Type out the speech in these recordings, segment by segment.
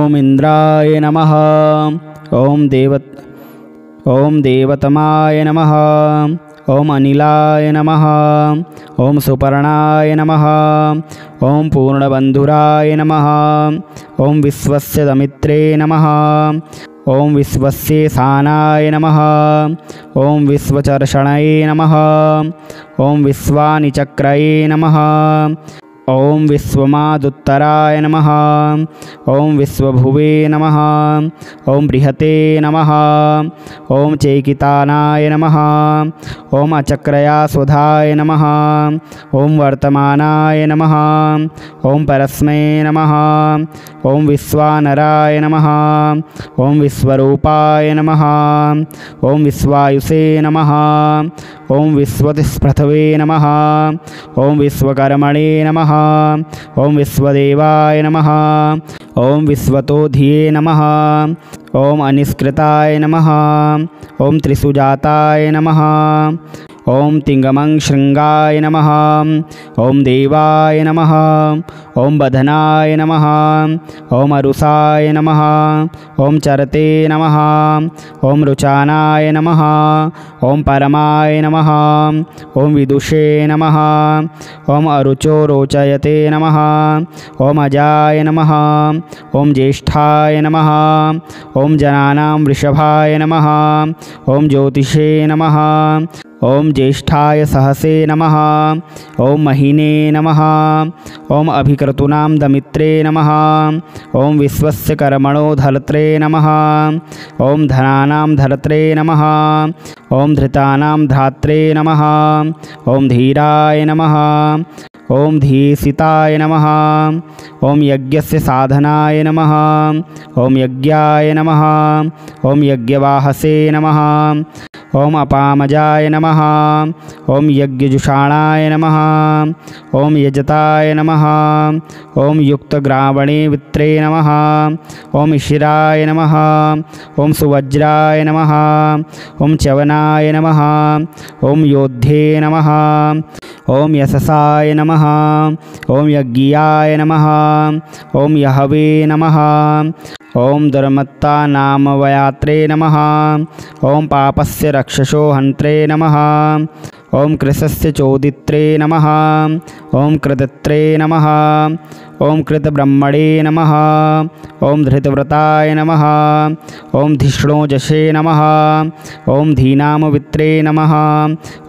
ॐ इन्द्राय नमः। ॐ देवतमाय नमः। ॐ अनिलाय नमः। ॐ सुपर्णाय नमः। ॐ पूर्णबन्धुराय नमः। ॐ विश्वस्य दमित्रे नमः। ॐ विश्वस्य सानाय नमः। ॐ विश्वचर्षणये नमः। ॐ विश्वानिचक्रये नमः। ॐ विश्वमादुत्तराय नमः। ॐ विश्वभुवे नमः। ॐ बृहते नमः। ॐ चैकितानाय नमः। ॐ अचक्रयास्वधाय नमः। ॐ वर्तमानाय नमः। ॐ परस्मै नमः। ॐ विश्वानराय नमः। ॐ विश्वरूपाय नमः। ॐ विश्वायुषे नमः। ॐ विश्वतिस्पृथवे नमः। ॐ विश्वकर्मणे नमः। ॐ विश्वदेवाय नमः। ॐ विश्वतोधिये नमः। ॐ अनिष्कृताय नमः। ॐ त्रिसुजाताय नमः। ॐ तिङ्गमङ्शृङ्गाय नमः। ॐ देवाय नमः। ॐ बधनाय नमः। ॐ अरुषाय नमः। ॐ चरते नमः। ॐ रुचानाय नमः। ॐ परमाय नमः। ॐ विदुषे नमः। ॐ अरुचो रोचयते नमः। ॐ अजाय नमः। ॐ ज्येष्ठाय नमः। ॐ जनानां वृषभाय नमः। ॐ ज्योतिषे नमः। ॐ ज्येष्ठाय सहसे नमः। ॐ महीने नमः। ॐ अभिक्रतूनां दमित्रे नमः। ॐ विश्वस्य कर्मणो धर्त्रे नमः। ॐ धनानां धर्त्रे नमः। ॐ धृतानां धात्रे नमः। ॐ धीराय नमः। ॐ धीसिताय नमः। ॐ यज्ञस्य साधनाय नमः। ॐ यज्ञाय नमः। ॐ यज्ञवाहसे नमः। ॐ अपामजाय नमः। ॐ यज्ञजुषाणाय नमः। ॐ यजताय नमः। ॐ युक्तग्रावणे वित्रे नमः। ॐ ईशिराय नमः। ॐ सुवज्राय नमः। ॐ च्यवनाय नमः। ॐ योध्ये नमः। ॐ यशसाय नमः। ॐ यज्ञियाय नमः। ॐ यहवे नमः। ॐ दुर्मत्तानामवयात्रे नमः। ॐ पापस्य रक्षसो हन्त्रे नमः। ॐ कृशस्य चोदित्रे नमः। ॐ कृतत्रे नमः। ॐ कृतब्रह्मणे नमः। ॐ धृतव्रताय नमः। ॐ धिष्णोजसे नमः। ॐ धीनामवित्रे नमः।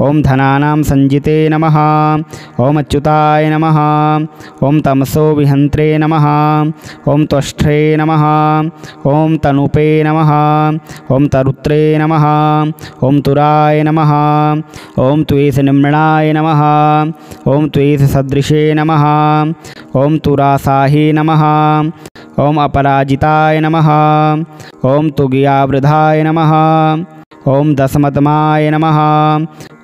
ॐ धनानां संजिते नमः। ॐ अच्युताय नमः। ॐ तमसो विहन्त्रे नमः। ॐ त्वष्ट्रे नमः। ॐ तनुपे नमः। ॐ तरुत्रे नमः। ॐ तुराय नमः। ॐ त्वेषनिम्नाय नमः। ॐ त्वेषसदृशे नमः। ॐ तुरासाहे नमः। ॐ अपराजिताय नमः। ॐ तुगियावृधाय नमः। ॐ दशमतमाय नमः।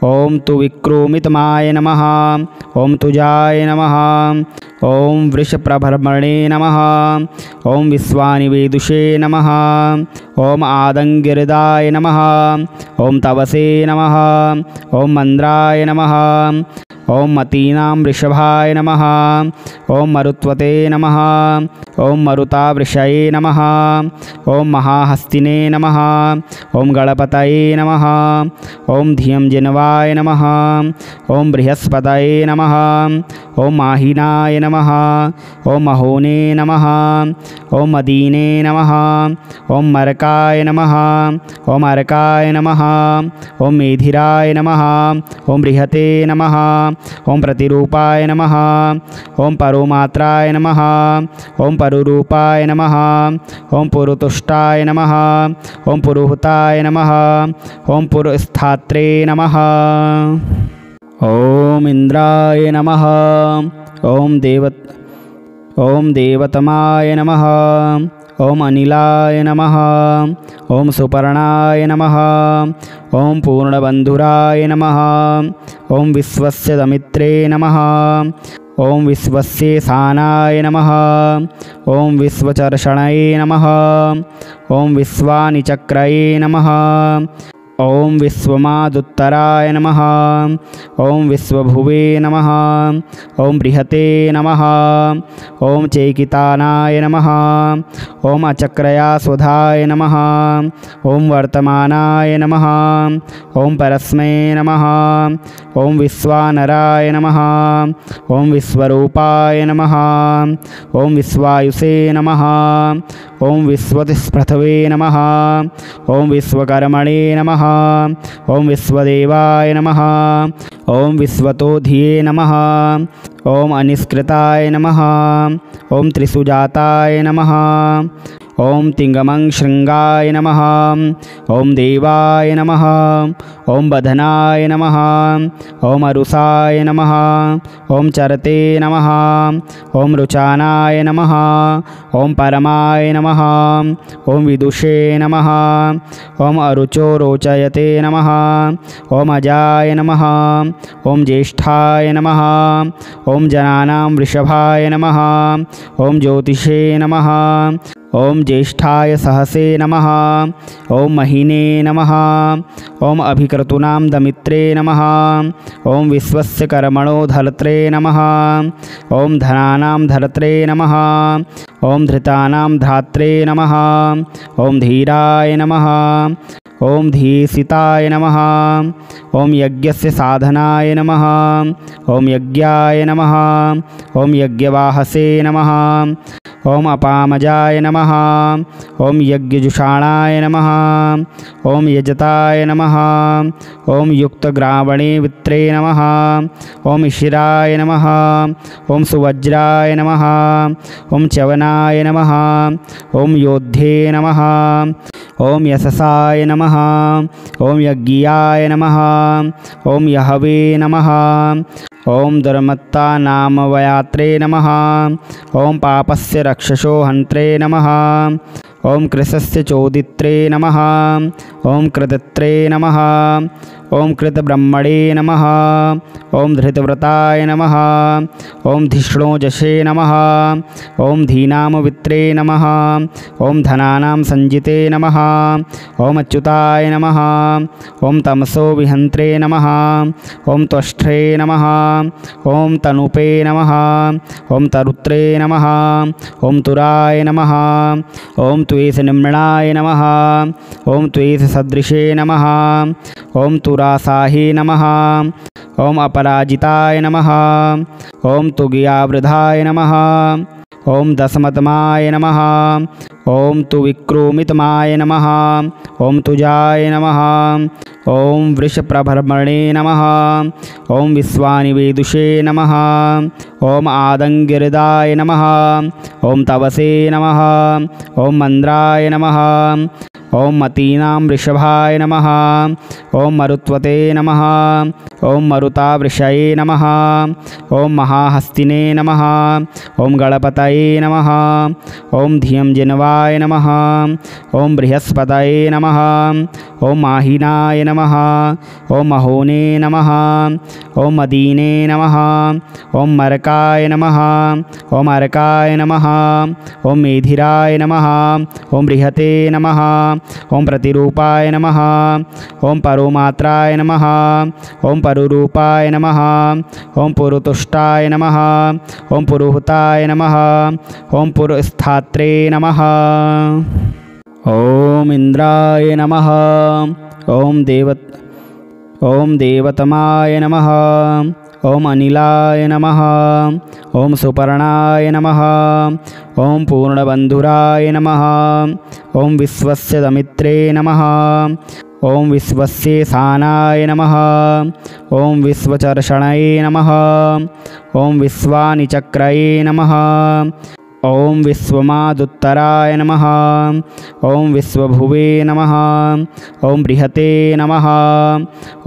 ॐ तु विक्रोमितमाय नमः। ॐ तुजाय नमः। ॐ वृषप्रभर्मणे नमः। ॐ विश्वानिवेदुषे नमः। ॐ आदङ्गिरिदाय नमः। ॐ तवसे नमः। ॐ मन्द्राय नमः। ॐ मतीनां वृषभाय नमः। ॐ मरुत्वते नमः। ॐ मरुतावृषये नमः। ॐ महाहस्तिने नमः। ॐ गणपतये नमः। ॐ धियं जिन्वाय नमः। ॐ बृहस्पतये नमः। ॐ माहिनाय नमः। ॐ महोने नमः। ॐ मदीने नमः। ॐ मरकाय नमः। ॐ अर्काय नमः। ॐ मेधिराय नमः। ॐ बृहते नमः। ॐ प्रतिरूपाय नमः। ॐ परोमात्राय नमः। ॐ परुरूपाय नमः। ॐ पुरुतुष्टाय नमः। ॐ पुरुहुताय नमः। ॐ पुरुस्थात्रे नमः। ॐ इन्द्राय नमः। ॐ देवतमाय नमः। ॐ अनिलाय नमः। ॐ सुपर्णाय नमः। ॐ पूर्णबन्धुराय नमः। ॐ विश्वस्य दमित्रे नमः। ॐ विश्वस्य सानाय नमः। ॐ विश्वचर्षणये नमः। ॐ विश्वानिचक्रये नमः। ओम विश्वमादुत्तराय नमः। ओम विश्वभुवे नमः। ओम बृहते नमः। ओम चैकितानाय नमः। ओम अचक्रयास्वधाय नमः। ओम वर्तमानाय नमः। ओम परस्मै नमः। ओम विश्वानराय नमः। ओम विश्वरूपाय नमः। ओम विश्वायुषे नमः। ओम विश्वतिस्पृथवे नमः। ओम विश्वकर्मणे नमः। ओम विश्वदेवाय नमः। ओम विश्वतोधिये नमः। ओम अनिष्कृताय नमः। ओम त्रिसुजाताय नमः। ओम तिंगमं शृंगाय नमः। ओम देवाय नमः। ओम बधनाय नमः। ओम अरुषाय नमः। ओम चरते नमः। ओम रुचानाय नमः। ओम परमाय नमः। ओम विदुषे नमः। ओम अरुचो रोचयते नमः। ओम अजाय नमः। ओम ज्येष्ठाय नमः। ओम जनानां वृषभाय नमः। ओम ज्योतिषे नमः। ओम ज्येष्ठाय सहसे नमः। ओम महीने नमः। ओम अभिक्रतूनां दमित्रे नमः। ओम विश्वस्य कर्मणो धर्त्रे नमः। ओम धनानां धर्त्रे नमः। ओम धृतानां धात्रे नमः। ओम धीराय नमः। ओम धीसिताय नमः। ओम यज्ञस्य साधनाय नमः। ओम यज्ञाय नमः। ओम यज्ञवाहसे नमः। ओम अपामजाय नमः। ओम यज्ञजुषाणाय नमः। ओम यजताय नमः। ओम युक्तग्रावणे वित्रे नमः। ओम ईशिराय नमः। ओम सुवज्राय नमः। ओम च्यवनाय नमः। ओम योद्धे नमः। ओम यशसाय नमः। ओम यज्ञियाय नमः। ओम यहवे नमः। ओम दुर्मत्ता नाम वयात्रे नमः। ओम पापस्य रक्षसो हन्त्रे नमः। ओम कृशस्य चोदित्रे नमः। ओम कृतत्रे नमः। ओम कृतब्रह्मणे नमः। ओम धृतव्रताय नमः। ओम धिष्णोजसे नमः। ओम धीनामवित्रे नमः। ओम धनानां संजिते नमः। ओम अच्युताय नमः। ओम तमसो विहन्त्रे नमः। ओम त्वष्ट्रे नमः। ओम तनुपे नमः। ओम तरुत्रे नमः। ओम तुराय नमः। ओम त्वेष निम्नाय नमः। ओम त्वेष सदृशे नमः। ओम तुरासाहे नमः। ओम अपराजिताय नमः। ओम तुगियावृधाय नमः। ओम दशमतमाय नमः। ओम तु विक्रोमितमाय नमः। ओम तुजाय नमः। ओम वृषप्रभ्रमणे नमः। ओम विश्वानिवेदुषे नमः। ओम आदङ्गिरिदाय नमः। ओम तवसे नमः। ओम मन्द्राय नमः। ओम मतीनां वृषभाय नमः। ओम मरुत्वते नमः। ओम मरुतावृषये नमः। ओम महाहस्तिने नमः। ओम गणपतये नमः। ओम धियं जिन्वाय नमः। ओम बृहस्पतये नमः। ओम माहिनाय नमः। ओम महोने नमः। ओम मदीने नमः। ओम मरकाय नमः। ओम अर्काय नमः। ओम मेधिराय नमः। ओम बृहते नमः। ओम प्रतिरूपाय नमः। ओम परोमात्राय नमः। ओम परुरूपाय नमः। ओम पुरुतुष्टाय नमः। ओम पुरुहुताय नमः। ओम पुरुस्थात्रे नमः। ओम इंद्राय नमः। ओम देवतमाय नमः। ओम अनिलाय नमः। ओम सुपर्णाय नमः। ओम पूर्णबन्धुराय नमः। ओम विश्वस्य दमित्रे नमः। ओम विश्वस्येशानाय नमः। ओम विश्वचर्षणये नमः। ओम विश्वानिचक्रये नमः। ओम विश्वमादुत्तराय नमः। ओम विश्वभुवे नमः। ओम बृहते नमः।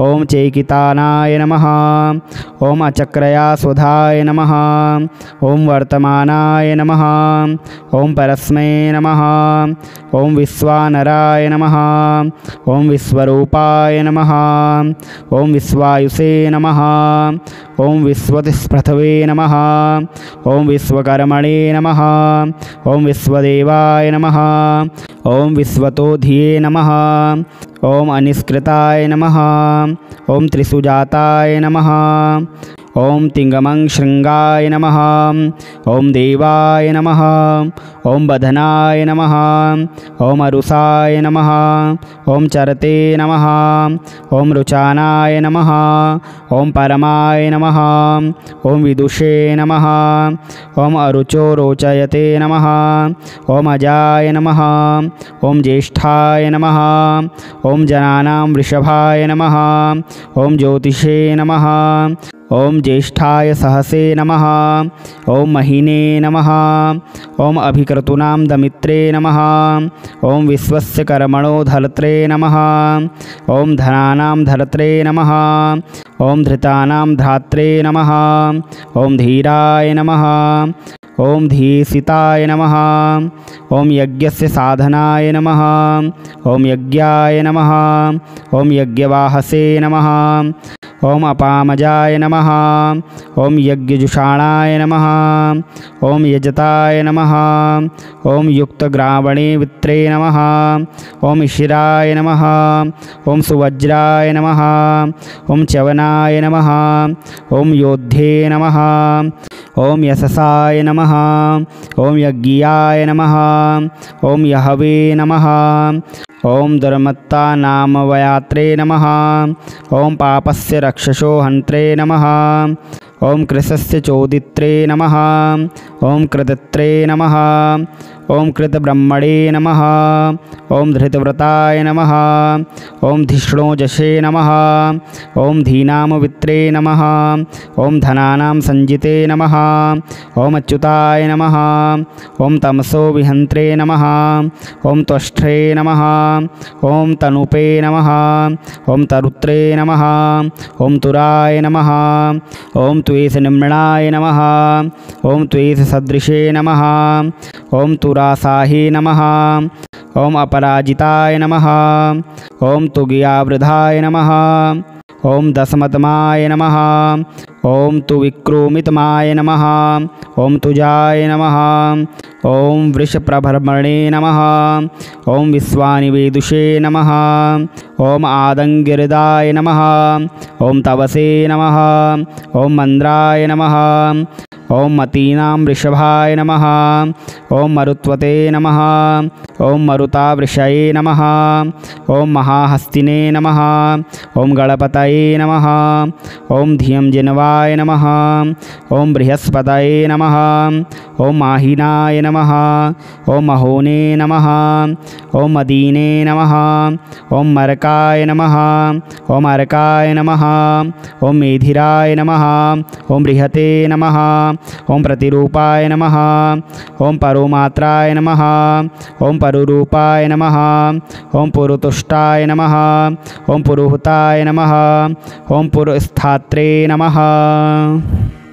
ओम चैकितानाय नमः। ओम अचक्रयास्वधाय नमः। ओम वर्तमानाय नमः। ओम परस्मै नमः। ओम विश्वानराय नमः। ओम विश्वरूपाय नमः। ओम विश्वायुषे नमः। ओम विश्वतिस्पृथवे नमः। ओम विश्वकर्मणे नमः। ओम विश्वदेवाय नमः। ओम विश्वतोधिये नमः। ओम अनिष्कृताय नमः। ओम त्रिसुजाताय नमः। ओम तिंगमं श्रृंगाय नमः। ओम देवाय नमः। ओम बधनाय नमः। ओम अरुषाय नमः। ओम चरते नमः। ओम रुचानाय नमः। ओम परमाय नमः। ओम विदुषे नमः। ओम अरुचो रोचयते नमः। ओम अजाय नमः। ओम ज्येष्ठाय नमः। ओम जनानां वृषभाय नमः। ओम ज्योतिषे नमः। ओम ज्येष्ठाय सहसे नमः। ओम महीने नमः। ओम अभिक्रतूनां दमित्रे नमः। ओम विश्वस्य कर्मणो धर्त्रे नमः। ओम धनानां धर्त्रे नमः। ओम धृतानां धात्रे नमः। ओम धीराय नमः। ओम धीसिताय नमः। ओम यज्ञस्य साधनाय नमः। ओम यज्ञाय नमः। ओम यज्ञवाहसे नमः। ओम अपामजाय नमः। ओम यज्ञजुषाणाय नमः। ओम यजताय नमः। ओम युक्तग्रावणे वित्रे नमः। ओम शिराय नमः। ओम सुवज्राय नमः। ओम चवनाय नमः। ओम योद्धे नमः। ओम यशसाय नमः। ओम यज्ञियाय नमः। ओम यहवे नमः। ओम दुर्मत्ता नाम वयात्रे नमः। ओम पापस्य रक्षसो हन्त्रे नमः। ओम कृशस्य चोदित्रे नमः। ओम कृतत्रे नमः। ओम कृतब्रह्मणे नमः। ओम धृतव्रताय नमः। ओम धिष्णोजसे नमः। ओम धीनामवित्रे नमः। ओम धनानां संजिते नमः। ओम अच्युताय नमः। ओम तमसो विहन्त्रे नमः। ओम त्वष्ट्रे नमः। ओम तनुपे नमः। ओम तरुत्रे नमः। ओम तुराय नमः। ओम त्वेष निम्नाय नमः। ओम त्वेष सदृशे नमः। ओम तुरासाहे नमः। ओम अपराजिताय नमः। ओम तुगियावृधाय नमः। ओम दशमतमाय नमः। ओम तु विक्रोमितमाय नमः। ओम तुजाय नमः। ओम वृषप्रभर्मणे नमः। ओम विश्वानिवेदुषे नमः। ओम आदंगिरिदाय नमः। ओम तवसे नमः। ओम मंद्राय नमः। ओम मतीनां वृषभाय नमः। ओम मरुत्वते नमः। ओम मरुतावृषये नमः। ओम महाहस्तिने नमः। ओम गणपतये नमः। ओम धियं जिन्वाय नमः। ओम बृहस्पतये नमः। ओम माहिनाय नमः। ओम महोने नमः। ओम मदीने नमः। ओम मरकाय नमः। ओम अर्काय नमः। ओम मेधिराय नमः। ओम बृहते नमः। ओम प्रतिरूपाय नमः। ओम परोमात्राय नमः। ओम परुरूपाय नमः। ओम पुरुतुष्टाय नमः। ओम पुरुहुताय नमः। ओम पुरुस्थात्रे नमः।